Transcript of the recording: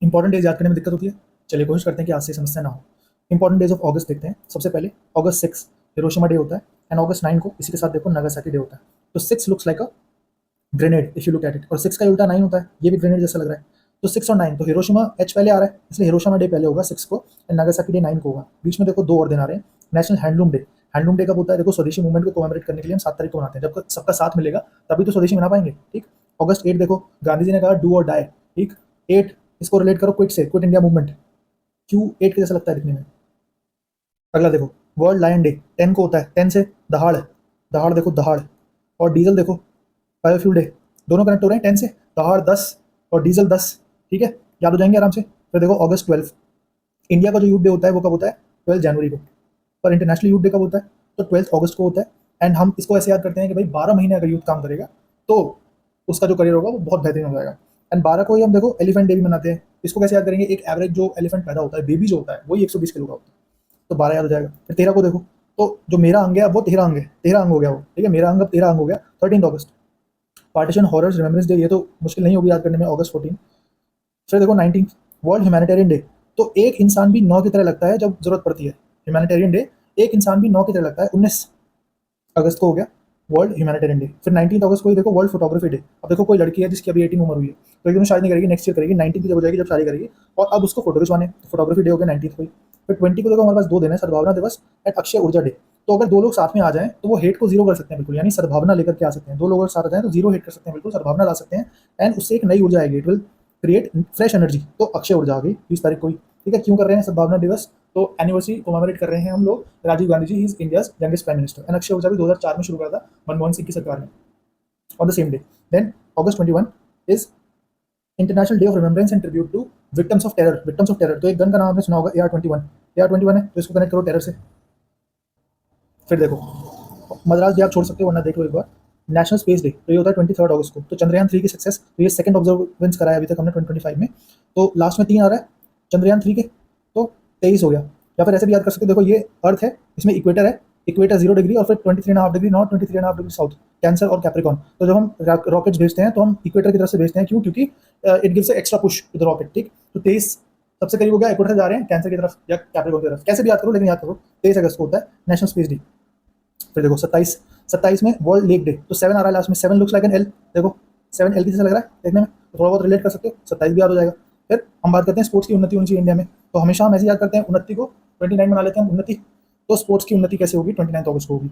Important days याद करने में दिक्कत होती है, चलिए कोशिश करते हैं कि आज से समस्या ना हो। इंपॉर्टेंट डेज ऑफ अगस्त देखते हैं। सबसे पहले अगस्त 6 हिरोशिमा डे होता है, एंड अगस्त 9 को इसी के साथ देखो नागासाकी डे होता है। तो 6 looks like a grenade if you look at it, और 6 का उल्टा 9 होता है, ये भी ग्रेनेड जैसा लग रहा है। तो 6 और 9, तो हिरोशिमा एच पहले आ रहा है, इसलिए हिरोशिमा डे पहले होगा 6 को, एंड नागासाकी डे 9 को होगा। बीच में देखो 2 और दिन आ रहे हैं। National handloom day. Handloom day कब होता है? देखो स्वदेशी मूवमेंट को कोमेमोरेट करने के लिए हम 7 तारीख को मनाते हैं, जब सबका साथ मिलेगा तभी तो स्वदेशी मना पाएंगे। ठीक। अगस्त 8 देखो, गांधी जी ने कहा डू और डाई। ठीक। 8 इसको रिलेट करो क्विट से, क्विट इंडिया मूवमेंट। क्यू 8 के जैसा लगता है दिखने में। अगला देखो वर्ल्ड लायन डे 10 को होता है, 10 से दहाड़। दहाड़ देखो दहाड़, और डीजल देखो बायोफ्यूल डे, दोनों कनेक्ट हो रहे हैं 10 से। दहाड़ 10 और डीजल 10। ठीक है, याद हो जाएंगे आराम से। फिर देखो अगस्त 12, इंडिया का जो यूथ डे होता है वो कब होता है? 12 जनवरी को। पर इंटरनेशनल यूथ डे कब होता है? तो 12 अगस्त को होता है। एंड हम इसको ऐसे याद करते हैं कि भाई 12 महीने अगर यूथ काम करेगा तो उसका जो करियर होगा वो बहुत बेहतरीन हो जाएगा। एंड 12 को ही हम देखो एलिफेंट डे भी मनाते हैं। इसको कैसे याद करेंगे? एक एवरेज जो एलिफेंट पैदा होता है, बेबी जो होता है, वही 120 किलो का होता है, तो 12 याद हो जाएगा। फिर 13 को देखो, तो जो मेरा अंग है वो 13 अंग है, 13 अंग हो गया वो। ठीक है, मेरा अंग अब 13 अंग हो गया। 13 अगस्त पार्टीशन हॉरर्स रिमेम्बरेंस डे, ये तो मुश्किल नहीं होगी याद करने में, अगस्त 14। फिर देखो 19 वर्ल्ड ह्यूमैनिटेरियन डे। तो एक इंसान भी 9 की तरह लगता है जब जरूरत पड़ती है। ह्यूमैनिटेरियन डे, एक इंसान भी 9 की तरह लगता है, 19 अगस्त को हो गया वर्ल्ड ह्यूमैनिटेरियन डे। फिर 19 अगस्त को ही देखो वर्ल्ड फोटोग्राफी डे। अब देखो कोई लड़की है जिसकी अभी 18 उम्र हुई है, तो एकदम शादी नहीं करेगी, नेक्स्ट ईयर करेगी, 19 की जब हो जाएगी जब शादी करेगी, और अब उसको फोटो खिंचवाने, तो फोटोग्राफी डे हो गया 19 को ही। फिर 20 को देखो हमारे पास 2 दिन है, सद्भावना दिवस एंड अक्षय ऊर्जा डे। तो अगर 2 लोग साथ में आ जाएं तो वो हेट को जीरो कर सकते हैं बिल्कुल, यानी सद्भावना लेकर के आ सकते हैं। 2 लोग अगर साथ आ जाएं तो जीरो हेट कर सकते हैं, बिल्कुल सद्भावना ला सकते हैं, एंड उससे एक नई ऊर्जा आएगी, it will create fresh energy. तो अक्षय ऊर्जा आ गई 20 तारीख को ही। ठीक है, क्यों कर रहे हैं सद्भावना दिवस? तो एनिवर्सरी कोमेमोरेट कर रहे हैं हम लोग, Rajiv Gandhi ji, he is India's youngest prime minister. And अक्षय ऊर्जा भी 2004 में शुरू करा था मनमोहन सिंह की सरकार ने, on the same day. Then August 21 is international day of remembrance and tribute to victims of terror. Victims of terror, तो एक गन का नाम आपने सुना होगा AR-21। AR-21 है, तो इसको कनेक्ट करो टेरर से। फिर देखो मद्रास डे आप छोड़ सकते हो, वरना देख लो एक बार। नेशनल स्पेस डे, तो ये होता है 23 अगस्त को। तो चंद्रयान 3 की सक्सेस, तो ये सेकंड ऑब्जर्वेंस कराया अभी तक हमने 2025 में। तो लास्ट में 3 आ रहा है चंद्रयान 3 के, तो 23 हो गया। या फिर ऐसे भी याद कर सकते हो, देखो ये अर्थ है, इसमें इक्वेटर है, इक्वेटर 0 डिग्री, और फिर 23.5 degree north, 23.5 degree south, cancer और कैप्रिकॉन। तो जब हम रॉकेट्स भेजते हैं तो हम इक्वेटर की तरफ से भेजते हैं, क्यों? क्योंकि it gives extra push to the rocket. ठीक, तो 23 सबसे करीब हो गया, इक्वेटर से जा रहे हैं कैंसर की तरफ या कैप्रिकॉन की तरफ, कैसे भी याद करो लेकिन याद करो 23 अगस्त को होता है नेशनल स्पेस डे। फिर देखो 27 में वर्ल्ड लेक डे, तो 7 आ रहा है लास्ट में, 7 लुक्स लाइक एन एल। देखो 7 एल किसे लग रहा है देखने में, तो थोड़ा बहुत रिलेट कर सकते हो, 27 भी याद हो जाएगा। फिर हम बात करते हैं स्पोर्ट्स की उन्नति होनी चाहिए इंडिया में, तो हमेशा हम ऐसे याद करते हैं उन्नति को, 29 मना लेते हैं हम उन्नति। तो स्पोर्ट्स की उन्नति कैसे होगी? 29 अगस्त को होगी।